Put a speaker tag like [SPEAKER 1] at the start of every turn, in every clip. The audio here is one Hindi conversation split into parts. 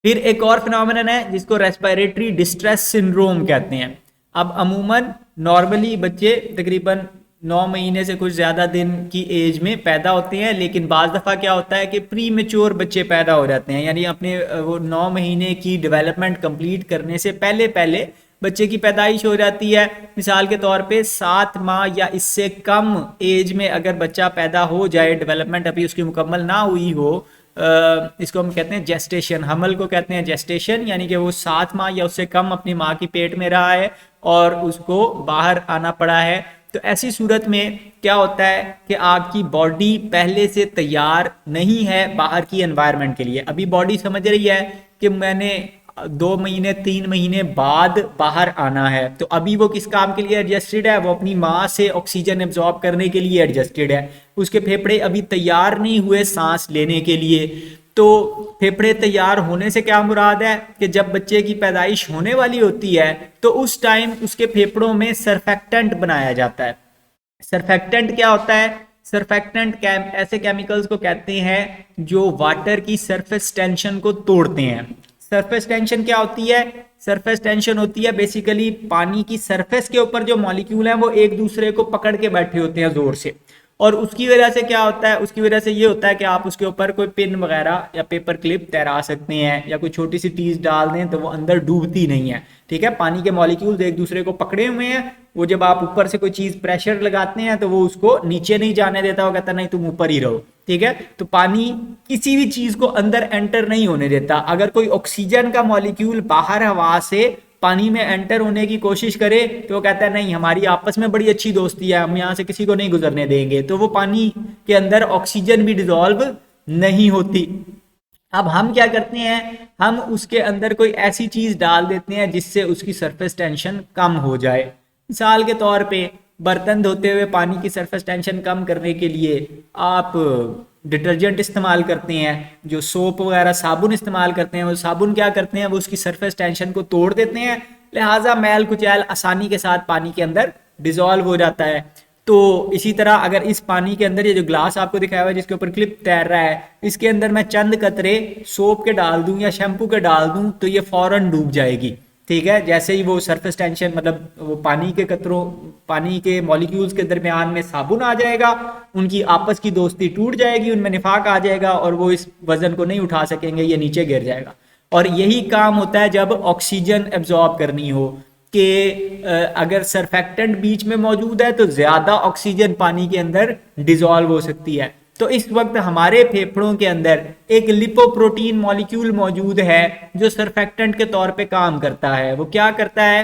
[SPEAKER 1] फिर एक और फिनोमेनन है जिसको रेस्पिरेटरी डिस्ट्रेस सिंड्रोम कहते हैं। अब अमूमन नॉर्मली बच्चे तकरीबन 9 महीने से कुछ ज़्यादा दिन की एज में पैदा होते हैं, लेकिन बाज़ दफ़ा क्या होता है कि प्री मेच्योर बच्चे पैदा हो जाते हैं, यानी अपने वो 9 महीने की डेवलपमेंट कंप्लीट करने से पहले पहले बच्चे की पैदाइश हो जाती है। मिसाल के तौर पे 7 माह या इससे कम एज में अगर बच्चा पैदा हो जाए, डेवलपमेंट अभी उसकी मुकम्मल ना हुई हो, इसको हम कहते हैं जेस्टेशन, हमल को कहते हैं जेस्टेशन, यानी कि वो 7 माह या उससे कम अपनी माँ की पेट में रहा है और उसको बाहर आना पड़ा है। तो ऐसी सूरत में क्या होता है कि आपकी बॉडी पहले से तैयार नहीं है बाहर की एनवायरनमेंट के लिए। अभी बॉडी समझ रही है कि मैंने 2 महीने 3 महीने बाद बाहर आना है, तो अभी वो किस काम के लिए एडजस्टेड है, वो अपनी माँ से ऑक्सीजन एब्जॉर्ब करने के लिए एडजस्टेड है। उसके फेफड़े अभी तैयार नहीं हुए सांस लेने के लिए। तो फेफड़े तैयार होने से क्या मुराद है कि जब बच्चे की पैदाइश होने वाली होती है तो उस टाइम उसके फेफड़ों में सरफेक्टेंट बनाया जाता है। सरफेक्टेंट क्या होता है? सरफेक्टेंट ऐसे केमिकल्स को कहते हैं जो वाटर की सरफेस टेंशन को तोड़ते हैं। सरफेस टेंशन क्या होती है? सरफेस टेंशन होती है बेसिकली पानी की सरफेस के ऊपर जो मॉलिक्यूल हैं वो एक दूसरे को पकड़ के बैठे होते हैं जोर से, और उसकी वजह से क्या होता है, उसकी वजह से ये होता है कि आप उसके ऊपर कोई पिन वगैरह या पेपर क्लिप तैरा सकते हैं या कोई छोटी सी चीज डाल दें तो वो अंदर डूबती नहीं है। ठीक है, पानी के मॉलिक्यूल्स एक दूसरे को पकड़े हुए हैं, वो जब आप ऊपर से कोई चीज प्रेशर लगाते हैं तो वो उसको नीचे नहीं जाने देता, वो कहता नहीं तुम ऊपर ही रहो। ठीक है, तो पानी किसी भी चीज को अंदर एंटर नहीं होने देता। अगर कोई ऑक्सीजन का मॉलिक्यूल बाहर हवा से पानी में एंटर होने की कोशिश करे तो वो कहता है नहीं, हमारी आपस में बड़ी अच्छी दोस्ती है, हम यहाँ से किसी को नहीं गुजरने देंगे, तो वो पानी के अंदर ऑक्सीजन भी डिसॉल्व नहीं होती। अब हम क्या करते हैं, हम उसके अंदर कोई ऐसी चीज डाल देते हैं जिससे उसकी सरफेस टेंशन कम हो जाए। मिसाल के तौर पे बर्तन धोते हुए पानी की सरफेस टेंशन कम करने के लिए आप डिटर्जेंट इस्तेमाल करते हैं, जो सोप वगैरह साबुन इस्तेमाल करते हैं, वो साबुन क्या करते हैं, वो उसकी सरफेस टेंशन को तोड़ देते हैं, लिहाजा मैल कुचैल आसानी के साथ पानी के अंदर डिजॉल्व हो जाता है। तो इसी तरह अगर इस पानी के अंदर ये जो ग्लास आपको दिखाया हुआ है जिसके ऊपर क्लिप तैर रहा है, इसके अंदर मैं चंद कतरे सोप के डाल दूं या शैम्पू के डाल दूं तो ये फौरन डूब जाएगी। ठीक है, जैसे ही वो सरफेस टेंशन मतलब वो पानी के कतरों, पानी के मॉलिक्यूल्स के दरमियान में साबुन आ जाएगा, उनकी आपस की दोस्ती टूट जाएगी, उनमें निफाक आ जाएगा और वो इस वजन को नहीं उठा सकेंगे, ये नीचे गिर जाएगा। और यही काम होता है जब ऑक्सीजन एब्जॉर्ब करनी हो कि अगर सरफेक्टेंट बीच में मौजूद है तो ज्यादा ऑक्सीजन पानी के अंदर डिसॉल्व हो सकती है। तो इस वक्त हमारे फेफड़ों के अंदर एक लिपोप्रोटीन मॉलिक्यूल मौजूद है जो सरफेक्टेंट के तौर पे काम करता है। वो क्या करता है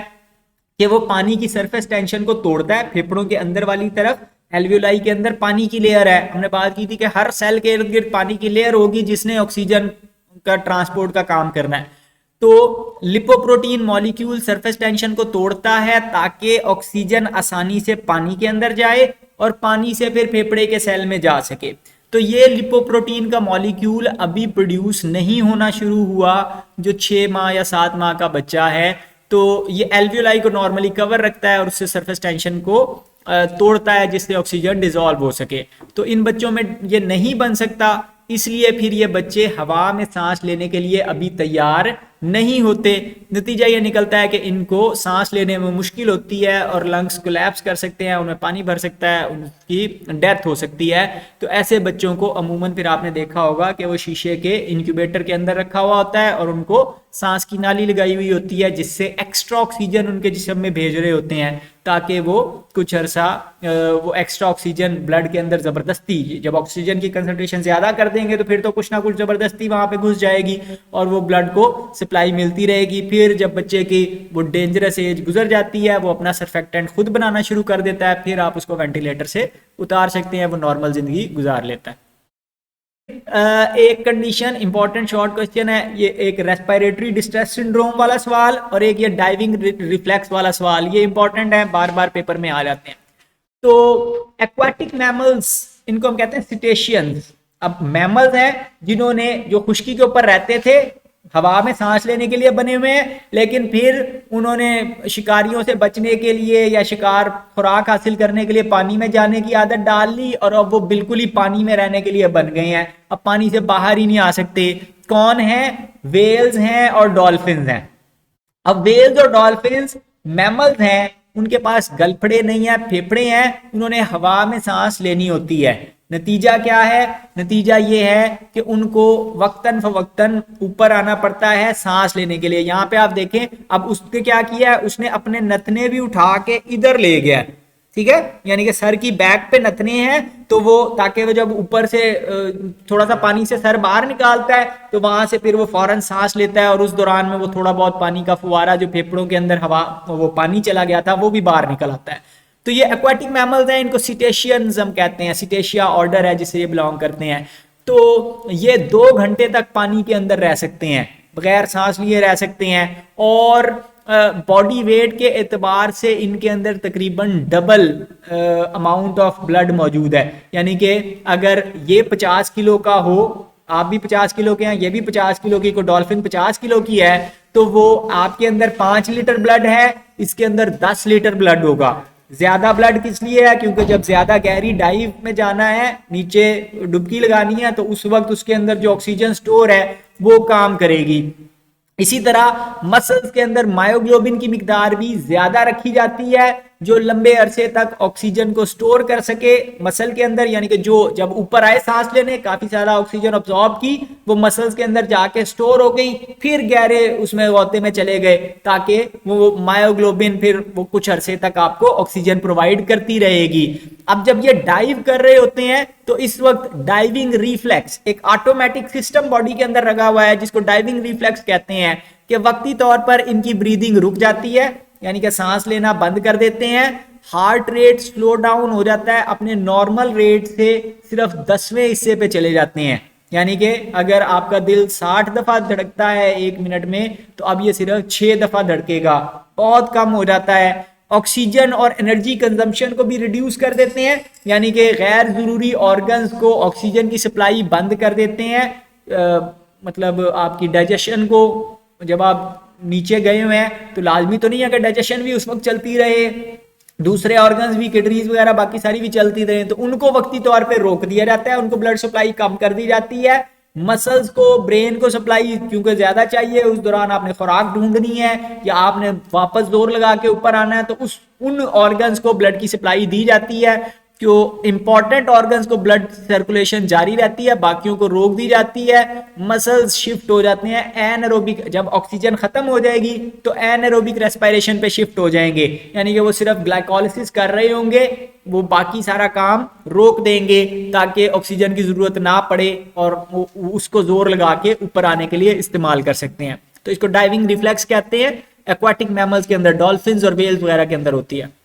[SPEAKER 1] कि वो पानी की सरफेस टेंशन को तोड़ता है। फेफड़ों के अंदर वाली तरफ एल्वियोलाई के अंदर पानी की लेयर है, हमने बात की थी कि हर सेल के इर्द गिर्द पानी की लेयर होगी जिसने ऑक्सीजन का ट्रांसपोर्ट का काम करना है। तो लिपोप्रोटीन मॉलिक्यूल सरफेस टेंशन को तोड़ता है ताकि ऑक्सीजन आसानी से पानी के अंदर जाए और पानी से फिर फेफड़े के सेल में जा सके। तो ये लिपोप्रोटीन का मॉलिक्यूल अभी प्रोड्यूस नहीं होना शुरू हुआ जो 6 माह या 7 माह का बच्चा है। तो ये एल्वियोलाई को नॉर्मली कवर रखता है और उससे सरफेस टेंशन को तोड़ता है जिससे ऑक्सीजन डिसॉल्व हो सके। तो इन बच्चों में ये नहीं बन सकता, इसलिए फिर ये बच्चे हवा में सांस लेने के लिए अभी तैयार नहीं होते। नतीजा ये निकलता है कि इनको सांस लेने में मुश्किल होती है और लंग्स कोलैप्स कर सकते हैं, उनमें पानी भर सकता है, उनकी डेथ हो सकती है। तो ऐसे बच्चों को अमूमन फिर आपने देखा होगा कि वो शीशे के इंक्यूबेटर के अंदर रखा हुआ होता है और उनको सांस की नाली लगाई हुई होती है जिससे एक्स्ट्रा ऑक्सीजन उनके जिस्म में भेज रहे होते हैं ताकि वो कुछ अरसा वो एक्स्ट्रा ऑक्सीजन ब्लड के अंदर जबरदस्ती, जब ऑक्सीजन की कंसंट्रेशन ज्यादा कर देंगे तो फिर तो कुछ ना कुछ जबरदस्ती वहां पे घुस जाएगी और वो ब्लड को सप्लाई मिलती रहेगी। फिर जब बच्चे की वो डेंजरस एज गुजर जाती है वो अपना सरफेक्टेंट खुद बनाना शुरू कर देता है, फिर आप उसको वेंटिलेटर से उतार सकते हैं, वो नॉर्मल जिंदगी गुजार लेता है। एक कंडीशन इंपॉर्टेंट शॉर्ट क्वेश्चन है ये, एक रेस्पिरेटरी डिस्ट्रेस सिंड्रोम वाला सवाल और एक ये डाइविंग रिफ्लेक्स वाला सवाल, ये इंपॉर्टेंट है, बार बार पेपर में आ जाते हैं। तो एक्वाटिक मैमल्स, इनको हम कहते हैं सिटेशियंस। अब मैमल्स हैं जिन्होंने जो खुश्की के ऊपर रहते थे, हवा में सांस लेने के लिए बने हुए हैं, लेकिन फिर उन्होंने शिकारियों से बचने के लिए या शिकार खुराक हासिल करने के लिए पानी में जाने की आदत डाल ली और अब वो बिल्कुल ही पानी में रहने के लिए बन गए हैं, अब पानी से बाहर ही नहीं आ सकते। कौन है? वेल्स हैं और डॉल्फिन्स हैं। अब वेल्स और डॉल्फिन्स मैमल्स हैं, उनके पास गलफड़े नहीं है, फेफड़े हैं, उन्होंने हवा में सांस लेनी होती है। नतीजा क्या है? नतीजा ये है कि उनको वक्तन फवक्तन ऊपर आना पड़ता है सांस लेने के लिए। यहाँ पे आप देखें, अब उसने क्या किया है, उसने अपने नथने भी उठा के इधर ले गया, ठीक है, यानी कि सर की बैक पे नथने हैं, तो वो ताकि वो जब ऊपर से थोड़ा सा पानी से सर बाहर निकालता है तो वहां से फिर वो फौरन सांस लेता है, और उस दौरान में वो थोड़ा बहुत पानी का फुवारा जो फेफड़ों के अंदर हवा वो पानी चला गया था वो भी बाहर निकल आता है। तो ये एक्वाटिक मैमल्स हैं, इनको सिटेशियंस हम कहते हैं, सिटेशिया ऑर्डर है जिसे ये बिलोंग करते हैं। तो ये 2 घंटे तक पानी के अंदर रह सकते हैं, बगैर सांस लिए रह सकते हैं, और बॉडी वेट के एतबार से इनके अंदर तकरीबन डबल अमाउंट ऑफ ब्लड मौजूद है। यानी कि अगर ये 50 किलो का हो, आप भी 50 किलो के हैं, ये भी 50 किलो की, कोई डॉल्फिन 50 किलो की है, तो वो आपके अंदर 5 लीटर ब्लड है, इसके अंदर 10 लीटर ब्लड होगा। ज्यादा ब्लड किस लिए है? क्योंकि जब ज्यादा गहरी डाइव में जाना है, नीचे डुबकी लगानी है, तो उस वक्त उसके अंदर जो ऑक्सीजन स्टोर है वो काम करेगी। इसी तरह मसल्स के अंदर मायोग्लोबिन की मिकदार भी ज्यादा रखी जाती है, जो लंबे अरसे तक ऑक्सीजन को स्टोर कर सके मसल के अंदर। यानी कि जो जब ऊपर आए सांस लेने, काफी सारा ऑक्सीजन अब्सॉर्ब की, वो मसल्स के अंदर जाके स्टोर हो गई, फिर गहरे उसमें गौते में चले गए, ताकि वो मायोग्लोबिन फिर वो कुछ अरसे तक आपको ऑक्सीजन प्रोवाइड करती रहेगी। अब जब ये डाइव कर रहे होते हैं तो इस वक्त डाइविंग रिफ्लेक्स, एक ऑटोमेटिक सिस्टम बॉडी के अंदर लगा हुआ है जिसको डाइविंग रिफ्लेक्स कहते हैं, कि वक्ती तौर पर इनकी ब्रीदिंग रुक जाती है, यानी कि सांस लेना बंद कर देते हैं, हार्ट रेट स्लो डाउन हो जाता है, अपने नॉर्मल रेट से सिर्फ 10वें हिस्से पे चले जाते हैं। यानी कि अगर आपका दिल 60 दफा धड़कता है 1 मिनट में, तो अब ये सिर्फ 6 दफा धड़केगा, बहुत कम हो जाता है। ऑक्सीजन और एनर्जी कंजम्पशन को भी रिड्यूस कर देते हैं, यानी कि गैर जरूरी ऑर्गन्स को ऑक्सीजन की सप्लाई बंद कर देते हैं। मतलब आपकी डाइजेशन को, जब आप नीचे गए हुए हैं तो लाजमी तो नहीं है कि डाइजेशन भी उस वक्त चलती रहे, दूसरे ऑर्गन्स भी, किडनीज वगैरह बाकी सारी भी चलती रहे, तो उनको वक्ती तौर पे रोक दिया जाता है, उनको ब्लड सप्लाई कम कर दी जाती है। मसल्स को, ब्रेन को सप्लाई क्योंकि ज्यादा चाहिए, उस दौरान आपने खुराक ढूंढनी है या आपने वापस जोर लगा के ऊपर आना है, तो उन ऑर्गन्स को ब्लड की सप्लाई दी जाती है। जो इंपॉर्टेंट ऑर्गन्स को ब्लड सर्कुलेशन जारी रहती है, बाकियों को रोक दी जाती है। मसल्स शिफ्ट हो जाते हैं एनारोबिक, जब ऑक्सीजन खत्म हो जाएगी तो एनारोबिक रेस्पिरेशन पे शिफ्ट हो जाएंगे, यानी कि वो सिर्फ ग्लाइकोलिसिस कर रहे होंगे, वो बाकी सारा काम रोक देंगे ताकि ऑक्सीजन की जरूरत ना पड़े, और वो उसको जोर लगा के ऊपर आने के लिए इस्तेमाल कर सकते हैं। तो इसको डाइविंग रिफ्लेक्स कहते हैं, एक्वाटिक मैमल्स के अंदर, डॉल्फिन्स और वेल्स वगैरह के अंदर होती है।